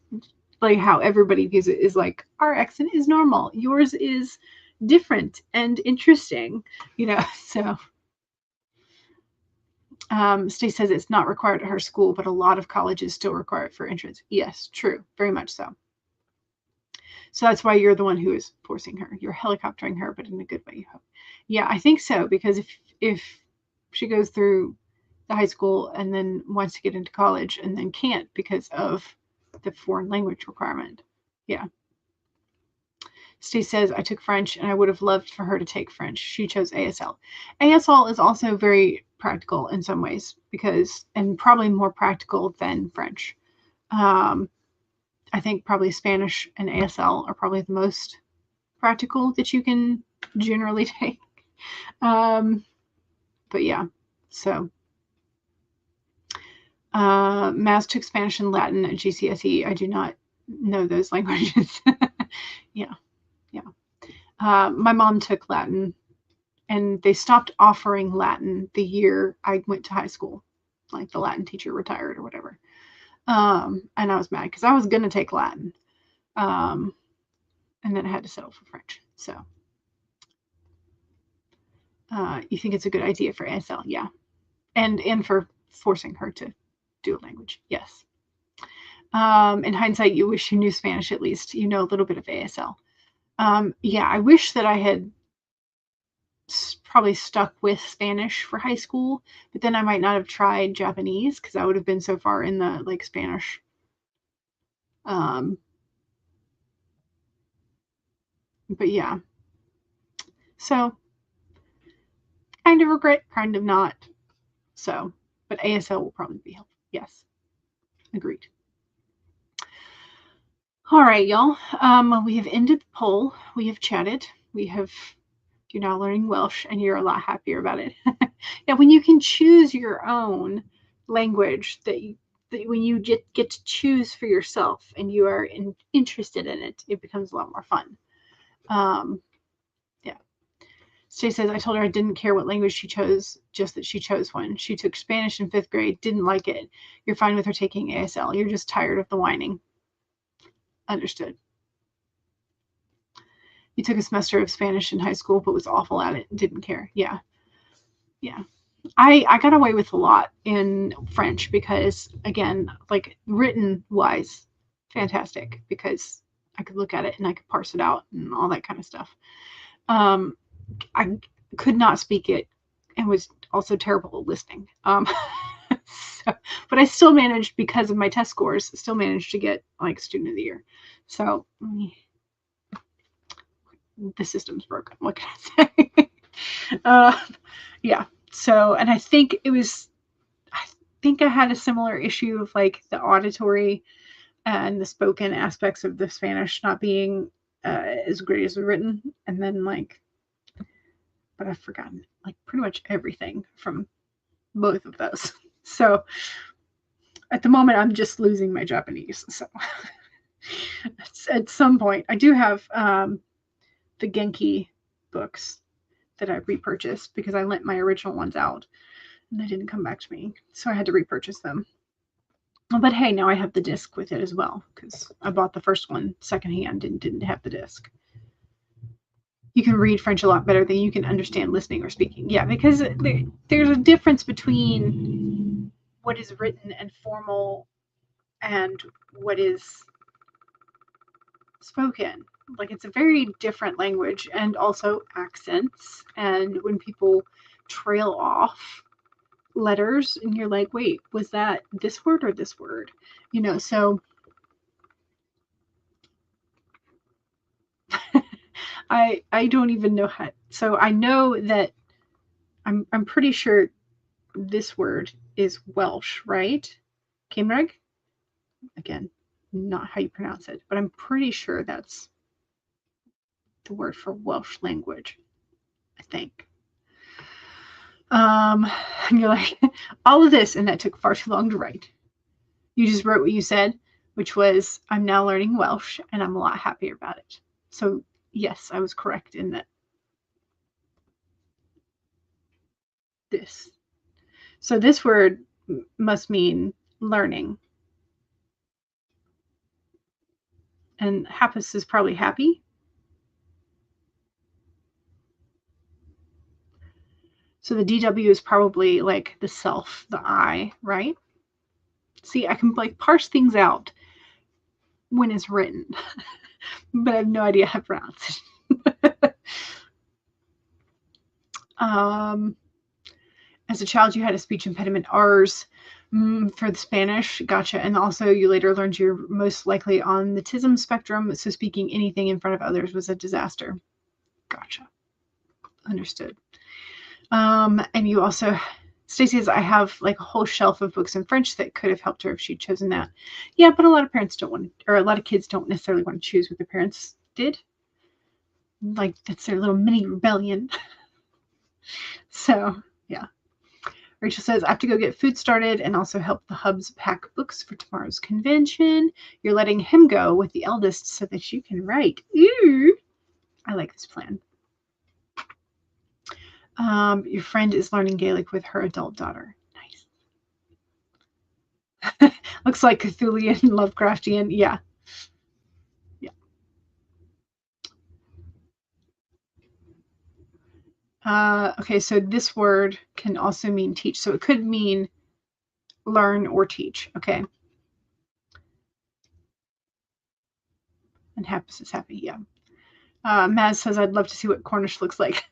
like how everybody views it, is like, our accent is normal. Yours is different and interesting, so. Stace says it's not required at her school, but a lot of colleges still require it for entrance. Yes, true. Very much so. So that's why you're the one who is forcing her. You're helicoptering her, but in a good way, you hope. Yeah, I think so, because if she goes through the high school and then wants to get into college and then can't because of the foreign language requirement. Yeah. Stace says, I took French and I would have loved for her to take French. She chose ASL. ASL is also very practical in some ways, and probably more practical than French. I think probably Spanish and ASL are probably the most practical that you can generally take. But yeah, so. Maz took Spanish and Latin at GCSE. I do not know those languages. Yeah. My mom took Latin, and they stopped offering Latin the year I went to high school. Like the Latin teacher retired or whatever. And I was mad because I was going to take Latin. And then I had to settle for French. So you think it's a good idea for ASL? Yeah. And for forcing her to do a language. Yes. In hindsight, you wish you knew Spanish at least. You know a little bit of ASL. Yeah, I wish that I had probably stuck with Spanish for high school, but then I might not have tried Japanese because I would have been so far in the like Spanish. But yeah, so kind of regret, kind of not. So, but ASL will probably be helpful. Yes, agreed. All right, y'all. We have ended the poll. We have chatted. You're now learning Welsh, and you're a lot happier about it. Now, when you can choose your own language, that when you get to choose for yourself and you are interested in it, it becomes a lot more fun. Yeah. Stacey says, I told her I didn't care what language she chose, just that she chose one. She took Spanish in 5th grade, didn't like it. You're fine with her taking ASL. You're just tired of the whining. Understood. You took a semester of Spanish in high school, but was awful at it. Didn't care. Yeah. I got away with a lot in French because, again, like written wise, fantastic, because I could look at it and I could parse it out and all that kind of stuff. I could not speak it and was also terrible at listening. But I still managed, because of my test scores, still managed to get like student of the year. So the system's broken. What can I say? Yeah. So, and I think I had a similar issue of like the auditory and the spoken aspects of the Spanish not being as great as the written. And then but I've forgotten like pretty much everything from both of those. So at the moment, I'm just losing my Japanese. So at some point, I do have the Genki books that I repurchased because I lent my original ones out and they didn't come back to me. So I had to repurchase them. But hey, now I have the disc with it as well because I bought the first one secondhand and didn't have the disc. You can read French a lot better than you can understand listening or speaking. Yeah, because there's a difference between what is written and formal and what is spoken. Like, it's a very different language, and also accents. And when people trail off letters and you're like, wait, was that this word or this word? So I don't even know how. So I know that I'm pretty sure this word is Welsh, right? Cymraeg? Again, not how you pronounce it, but I'm pretty sure that's the word for Welsh language, I think. And you're like, all of this, and that took far too long to write. You just wrote what you said, which was, I'm now learning Welsh, and I'm a lot happier about it. So yes, I was correct in that. this. So this word must mean learning. And happus is probably happy. So the DW is probably like the self, the I, right? See, I can like parse things out when it's written, but I have no idea how to pronounce it. As a child, you had a speech impediment, R's, for the Spanish. Gotcha. And also, you later learned you're most likely on the autism spectrum, so speaking anything in front of others was a disaster. Gotcha. Understood. And you also, Stacey says, I have like a whole shelf of books in French that could have helped her if she'd chosen that. Yeah, but a lot of parents don't want to, or a lot of kids don't necessarily want to choose what their parents did. Like, that's their little mini rebellion. So, yeah. Rachel says, I have to go get food started and also help the hubs pack books for tomorrow's convention. You're letting him go with the eldest so that you can write. Ooh, I like this plan. Your friend is learning Gaelic with her adult daughter. Nice. Looks like Cthulhian, Lovecraftian. Yeah. Okay, so this word can also mean teach. So it could mean learn or teach. Okay. And happy is happy. Yeah. Maz says, I'd love to see what Cornish looks like.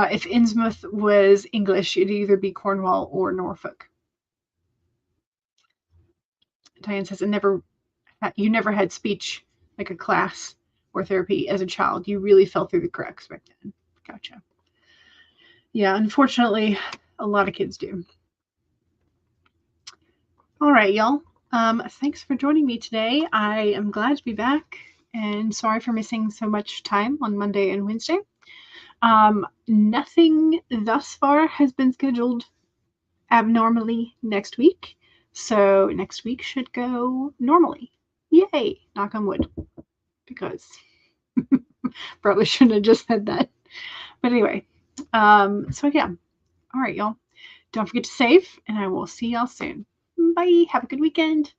If Innsmouth was English, it'd either be Cornwall or Norfolk. Diane says, you never had speech, like a class or therapy as a child. You really fell through the cracks back then. Gotcha. Yeah, unfortunately, a lot of kids do. All right, y'all. Thanks for joining me today. I am glad to be back, and sorry for missing so much time on Monday and Wednesday. Nothing thus far has been scheduled abnormally next week, so next week should go normally. Yay! Knock on wood, because probably shouldn't have just said that. But anyway, so yeah. All right, y'all. Don't forget to save, and I will see y'all soon. Bye. Have a good weekend.